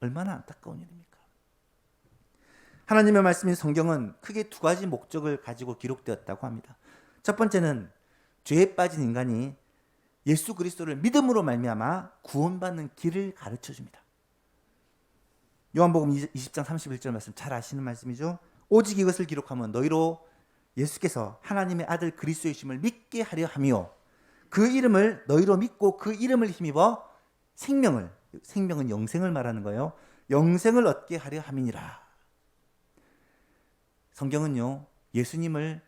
얼마나 안타까운 일입니까? 하나님의 말씀인 성경은 크게 두 가지 목적을 가지고 기록되었다고 합니다. 첫 번째는 죄에 빠진 인간이 예수 그리스도를 믿음으로 말미암아 구원받는 길을 가르쳐 줍니다. 요한복음 20장 31절 말씀 잘 아시는 말씀이죠. 오직 이것을 기록하면 너희로 예수께서 하나님의 아들 그리스도이심을 믿게 하려 하며 그 이름을 너희로 믿고 그 이름을 힘입어 생명은 영생을 말하는 거예요. 영생을 얻게 하려 함이니라. 성경은요, 예수님을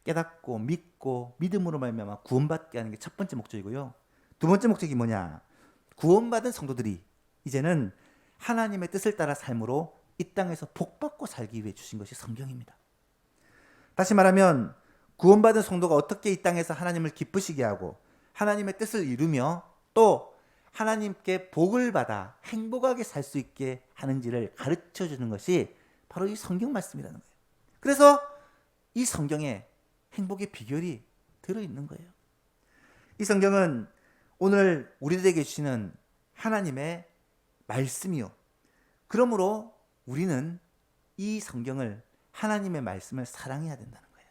깨닫고 믿고 믿음으로 말미암아 구원받게 하는 게 첫 번째 목적이고요. 두 번째 목적이 뭐냐? 구원받은 성도들이 이제는 하나님의 뜻을 따라 삶으로 이 땅에서 복받고 살기 위해 주신 것이 성경입니다. 다시 말하면 구원받은 성도가 어떻게 이 땅에서 하나님을 기쁘시게 하고 하나님의 뜻을 이루며 또 하나님께 복을 받아 행복하게 살 수 있게 하는지를 가르쳐 주는 것이 바로 이 성경 말씀이라는 거예요. 그래서 이 성경에 행복의 비결이 들어있는 거예요. 이 성경은 오늘 우리들에게 주시는 하나님의 말씀이요. 그러므로 우리는 이 성경을 하나님의 말씀을 사랑해야 된다는 거예요.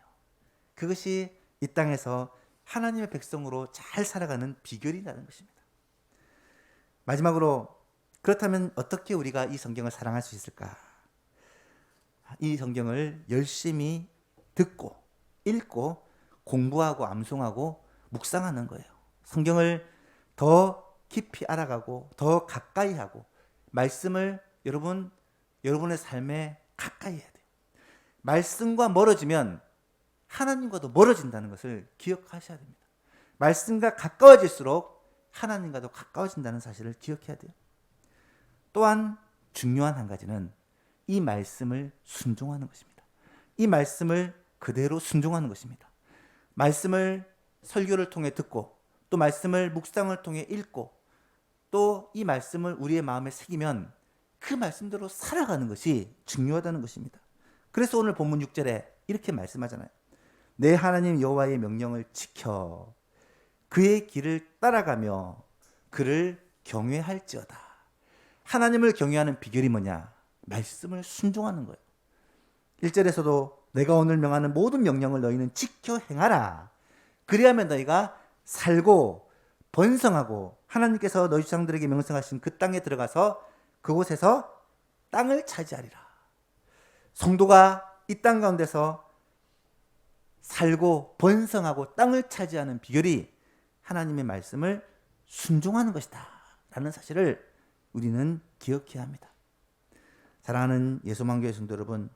그것이 이 땅에서 하나님의 백성으로 잘 살아가는 비결이라는 것입니다. 마지막으로 그렇다면 어떻게 우리가 이 성경을 사랑할 수 있을까? 이 성경을 열심히 듣고 읽고 공부하고 암송하고 묵상하는 거예요. 성경을 더 깊이 알아가고 더 가까이 하고 말씀을 여러분의 삶에 가까이 해야 돼요. 말씀과 멀어지면 하나님과도 멀어진다는 것을 기억하셔야 됩니다. 말씀과 가까워질수록 하나님과도 가까워진다는 사실을 기억해야 돼요. 또한 중요한 한 가지는 이 말씀을 순종하는 것입니다. 이 말씀을 그대로 순종하는 것입니다. 말씀을 설교를 통해 듣고 또 말씀을 묵상을 통해 읽고 또 이 말씀을 우리의 마음에 새기면 그 말씀대로 살아가는 것이 중요하다는 것입니다. 그래서 오늘 본문 6절에 이렇게 말씀하잖아요. 내 하나님 여호와의 명령을 지켜 그의 길을 따라가며 그를 경외할지어다. 하나님을 경외하는 비결이 뭐냐? 말씀을 순종하는 거예요. 1절에서도 내가 오늘 명하는 모든 명령을 너희는 지켜 행하라. 그리하면 너희가 살고 번성하고 하나님께서 너희 조상들에게 명령하신 그 땅에 들어가서 그곳에서 땅을 차지하리라. 성도가 이 땅 가운데서 살고 번성하고 땅을 차지하는 비결이 하나님의 말씀을 순종하는 것이다 라는 사실을 우리는 기억해야 합니다. 사랑하는 예수만교회 성도 여러분,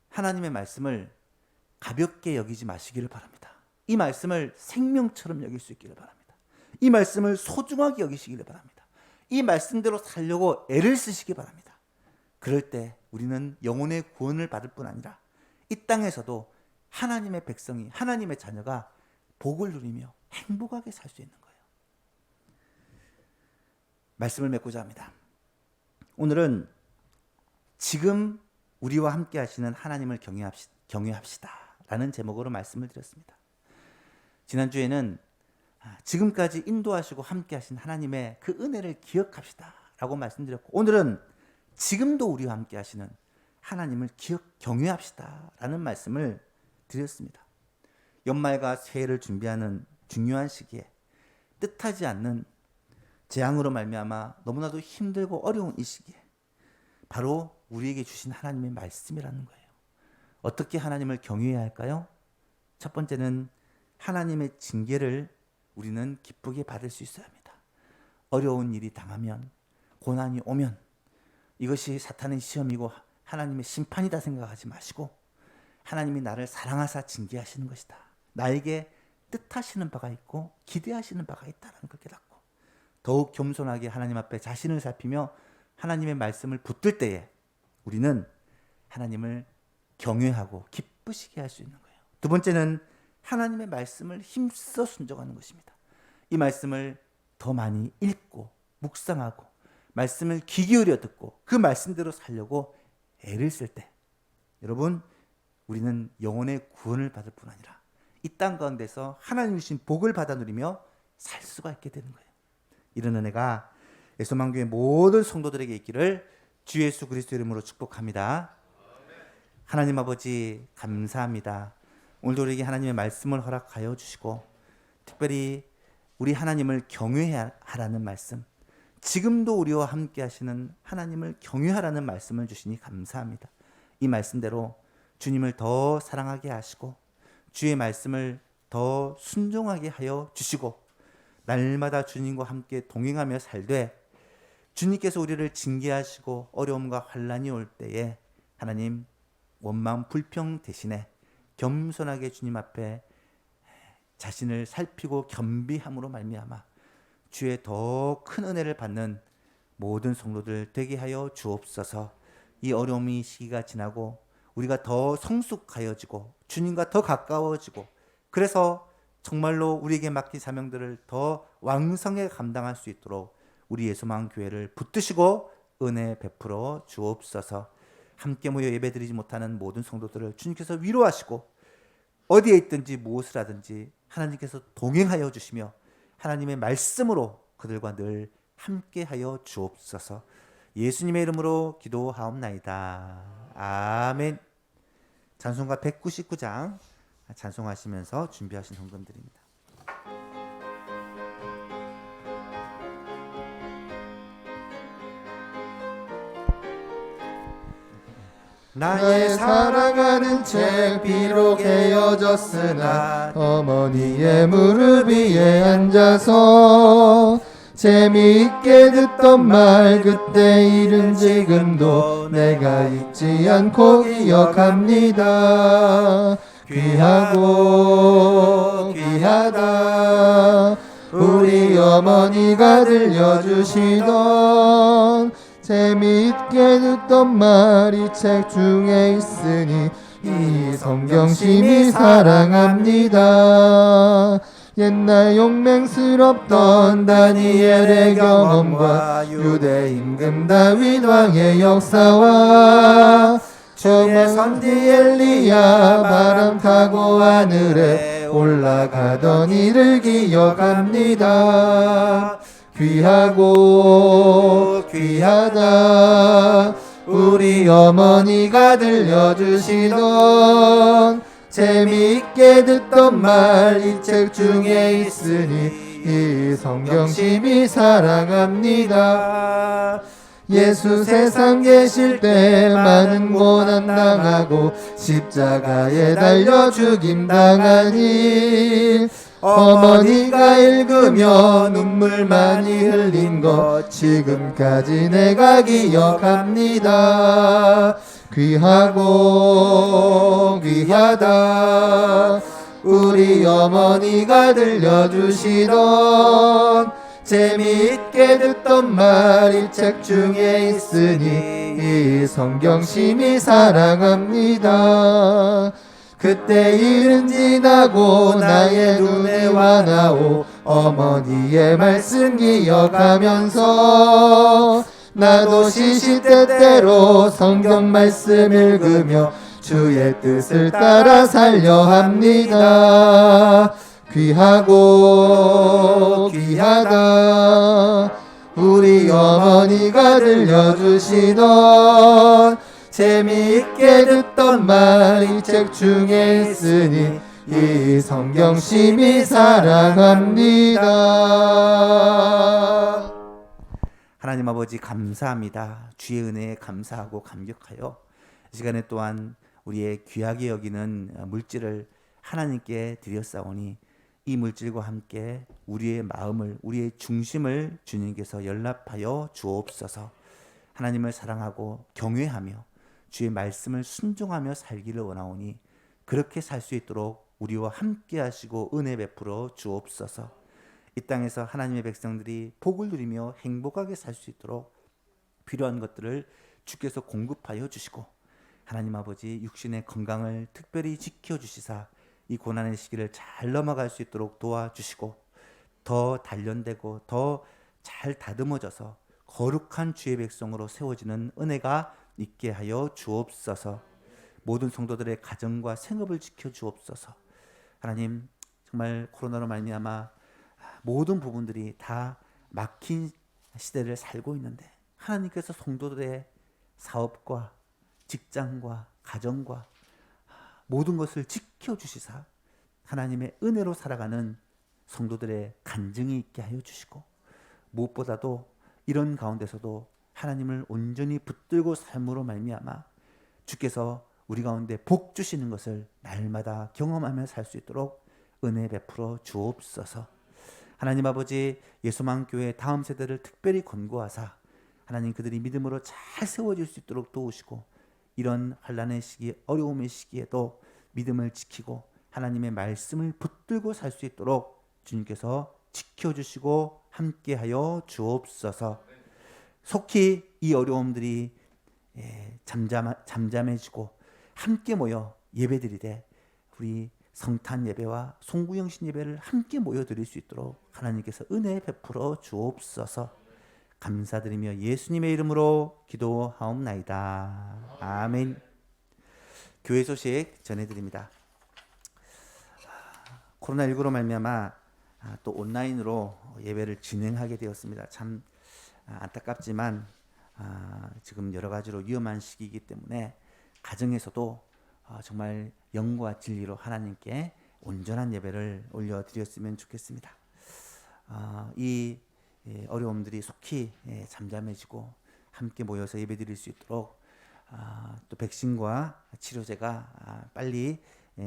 하나님의 말씀을 가볍게 여기지 마시기를 바랍니다. 이 말씀을 생명처럼 여길 수 있기를 바랍니다. 이 말씀을 소중하게 여기시기를 바랍니다. 이 말씀대로 살려고 애를 쓰시기 바랍니다. 그럴 때 우리는 영혼의 구원을 받을 뿐 아니라 이 땅에서도 하나님의 백성이, 하나님의 자녀가 복을 누리며 행복하게 살 수 있는 거예요. 말씀을 맺고자 합니다. 오늘은 지금 우리와 함께 하시는 하나님을 경외합시다 라는 제목으로 말씀을 드렸습니다. 지난주에는 지금까지 인도하시고 함께 하신 하나님의 그 은혜를 기억합시다 라고 말씀드렸고, 오늘은 지금도 우리와 함께 하시는 하나님을 경외합시다 라는 말씀을 드렸습니다. 연말과 새해를 준비하는 중요한 시기에 뜻하지 않는 재앙으로 말미암아 너무나도 힘들고 어려운 이 시기에 바로 우리에게 주신 하나님의 말씀이라는 거예요. 어떻게 하나님을 경외해야 할까요? 첫 번째는 하나님의 징계를 우리는 기쁘게 받을 수 있어야 합니다. 어려운 일이 당하면, 고난이 오면 이것이 사탄의 시험이고 하나님의 심판이다 생각하지 마시고, 하나님이 나를 사랑하사 징계하시는 것이다. 나에게 뜻하시는 바가 있고 기대하시는 바가 있다는 걸 깨닫고 더욱 겸손하게 하나님 앞에 자신을 살피며 하나님의 말씀을 붙들 때에 우리는 하나님을 경외하고 기쁘시게 할 수 있는 거예요. 두 번째는 하나님의 말씀을 힘써 순종하는 것입니다. 이 말씀을 더 많이 읽고 묵상하고 말씀을 귀 기울여 듣고 그 말씀대로 살려고 애를 쓸 때, 여러분, 우리는 영혼의 구원을 받을 뿐 아니라 이 땅 가운데서 하나님 주신 복을 받아 누리며 살 수가 있게 되는 거예요. 이런 은혜가 예수만교회 모든 성도들에게 있기를 주 예수 그리스도 이름으로 축복합니다. 하나님 아버지 감사합니다. 오늘도 우리에게 하나님의 말씀을 허락하여 주시고, 특별히 우리 하나님을 경외하라는 말씀, 지금도 우리와 함께 하시는 하나님을 경외하라는 말씀을 주시니 감사합니다. 이 말씀대로 주님을 더 사랑하게 하시고 주의 말씀을 더 순종하게 하여 주시고, 날마다 주님과 함께 동행하며 살되 주님께서 우리를 징계하시고 어려움과 환난이 올 때에 하나님 원망 불평 대신에 겸손하게 주님 앞에 자신을 살피고 겸비함으로 말미암아 주의 더 큰 은혜를 받는 모든 성도들 되게 하여 주옵소서. 이 어려움이 시기가 지나고 우리가 더 성숙하여지고 주님과 더 가까워지고, 그래서 정말로 우리에게 맡긴 사명들을 더 왕성하게 감당할 수 있도록 우리 예수만 교회를 붙드시고 은혜 베풀어 주옵소서. 함께 모여 예배드리지 못하는 모든 성도들을 주님께서 위로하시고 어디에 있든지 무엇을 하든지 하나님께서 동행하여 주시며 하나님의 말씀으로 그들과 늘 함께하여 주옵소서. 예수님의 이름으로 기도하옵나이다. 아멘. 찬송가 199장 찬송하시면서 준비하신 헌금드립니다. 나의 사랑하는 책 비록 헤어졌으나 어머니의 무릎 위에 앉아서 재미있게 듣던 말 그때 일은 지금도 내가 잊지 않고 기억합니다. 귀하고 귀하다 우리 어머니가 들려주시던 재미있게 듣던 말이 책 중에 있으니 이 성경 심히 사랑합니다. 옛날 용맹스럽던 다니엘의 경험과 유대 임금 다윗 왕의 역사와 주의 선지 엘리야 바람 타고 하늘에 올라가던 일을 기억합니다. 귀하고 귀하다 우리 어머니가 들려주시던 재미있게 듣던 말 이 책 중에 있으니 이 성경 심히 사랑합니다. 예수 세상 계실 때 많은 고난 당하고 십자가에 달려 죽임 당하니 어머니가 읽으며 눈물 많이 흘린 것 지금까지 내가 기억합니다. 귀하고 귀하다 우리 어머니가 들려주시던 재미있게 듣던 말 이 책 중에 있으니 이 성경 심히 사랑합니다. 그때 일은 지나고 나의 눈에 와나오 어머니의 말씀 기억하면서 나도 시시때때로 성경 말씀 읽으며 주의 뜻을 따라 살려 합니다. 귀하고 귀하다 우리 어머니가 들려주시던 재미있게 듣던 말 이 책 중에 있으니 이 성경 심히 사랑합니다. 하나님 아버지 감사합니다. 주의 은혜에 감사하고 감격하여 이 시간에 또한 우리의 귀하게 여기는 물질을 하나님께 드렸사오니 이 물질과 함께 우리의 마음을, 우리의 중심을 주님께서 연락하여 주옵소서. 하나님을 사랑하고 경외하며 주의 말씀을 순종하며 살기를 원하오니 그렇게 살 수 있도록 우리와 함께 하시고 은혜 베풀어 주옵소서. 이 땅에서 하나님의 백성들이 복을 누리며 행복하게 살 수 있도록 필요한 것들을 주께서 공급하여 주시고 하나님 아버지 육신의 건강을 특별히 지켜주시사 이 고난의 시기를 잘 넘어갈 수 있도록 도와주시고 더 단련되고 더 잘 다듬어져서 거룩한 주의 백성으로 세워지는 은혜가 있게 하여 주옵소서. 모든 성도들의 가정과 생업을 지켜 주옵소서. 하나님 정말 코로나로 말미암아 모든 부분들이 다 막힌 시대를 살고 있는데 하나님께서 성도들의 사업과 직장과 가정과 모든 것을 지켜주시사 하나님의 은혜로 살아가는 성도들의 간증이 있게 하여 주시고 무엇보다도 이런 가운데서도 하나님을 온전히 붙들고 삶으로 말미암아 주께서 우리 가운데 복 주시는 것을 날마다 경험하며 살 수 있도록 은혜 베풀어 주옵소서. 하나님 아버지 예수만교회 다음 세대를 특별히 권고하사 하나님 그들이 믿음으로 잘 세워질 수 있도록 도우시고 이런 환난의 시기, 어려움의 시기에도 믿음을 지키고 하나님의 말씀을 붙들고 살 수 있도록 주님께서 지켜주시고 함께하여 주옵소서. 속히 이 어려움들이 잠잠해지고 함께 모여 예배드리되 우리 성탄 예배와 송구영신 예배를 함께 모여 드릴 수 있도록 하나님께서 은혜 베풀어 주옵소서. 감사드리며 예수님의 이름으로 기도하옵나이다. 아멘. 교회 소식 전해드립니다. 코로나19로 말미암아 또 온라인으로 예배를 진행하게 되었습니다. 참 안타깝지만 지금 여러 가지로 위험한 시기이기 때문에 가정에서도 정말 영과 진리로 하나님께 온전한 예배를 올려드렸으면 좋겠습니다. 이 어려움들이 속히 잠잠해지고 함께 모여서 예배드릴 수 있도록 또 백신과 치료제가 빨리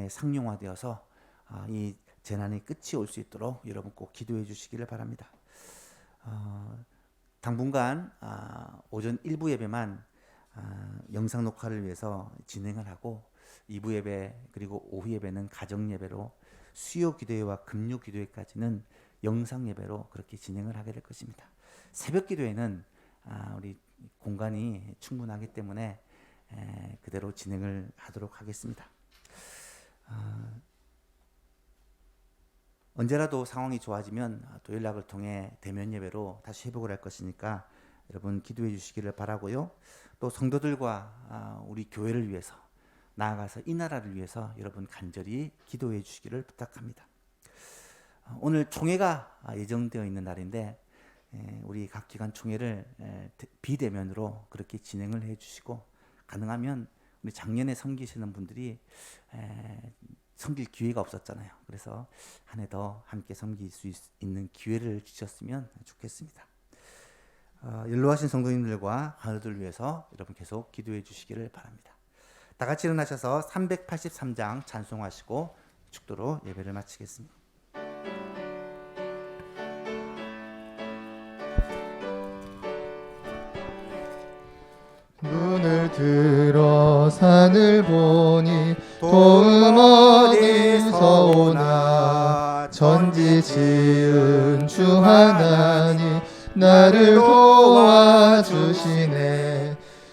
상용화되어서 이 재난의 끝이 올 수 있도록 여러분 꼭 기도해 주시기를 바랍니다. 당분간 오전 1부 예배만 영상 녹화를 위해서 진행을 하고 2부 예배 그리고 오후 예배는 가정 예배로 수요 기도회와 금요 기도회까지는 영상 예배로 그렇게 진행을 하게 될 것입니다. 새벽 기도회는 우리 공간이 충분하기 때문에 그대로 진행을 하도록 하겠습니다. 언제라도 상황이 좋아지면 또 연락을 통해 대면 예배로 다시 회복을 할 것이니까 여러분 기도해 주시기를 바라고요. 또 성도들과 우리 교회를 위해서 나아가서 이 나라를 위해서 여러분 간절히 기도해 주시기를 부탁합니다. 오늘 총회가 예정되어 있는 날인데 우리 각 기관 총회를 비대면으로 그렇게 진행을 해 주시고 가능하면 우리 작년에 섬기시는 분들이 섬길 기회가 없었잖아요. 그래서 한 해 더 함께 섬길 수 있는 기회를 주셨으면 좋겠습니다. 연로하신 성도님들과 환우들을 위해서 여러분 계속 기도해 주시기를 바랍니다. 다 같이 일어나셔서 383장 찬송하시고 축도로 예배를 마치겠습니다. 눈을 들어 산을 보니 도움 어디서 오나 전지 지은 주 하나님 나를 도와주시네.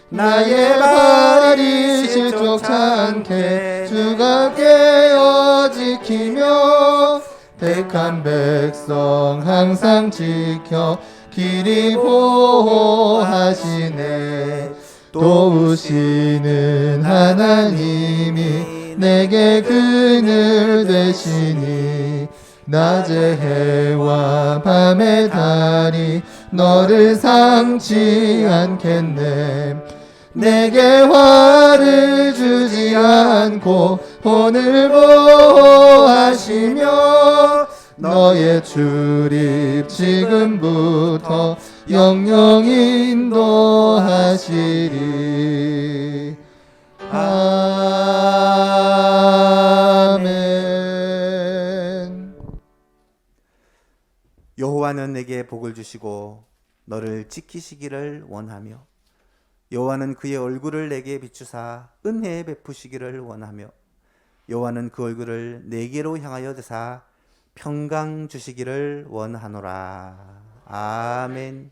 나의 발이 실족치 않게 주가 깨어 지키며 택한 백성 항상 지켜 길이 보호하시네. 도우시는 하나님이 내게 그늘 되시니 낮의 해와 밤의 달이 너를 상치 않겠네. 내게 화를 주지 않고 본을 보호하시며 너의 출입 지금부터 영영 인도하시리. 아멘. 여호와는 내게 복을 주시고 너를 지키시기를 원하며 여호와는 그의 얼굴을 내게 비추사 은혜 베푸시기를 원하며 여호와는 그 얼굴을 내게로 향하여 드사 평강 주시기를 원하노라. 아멘.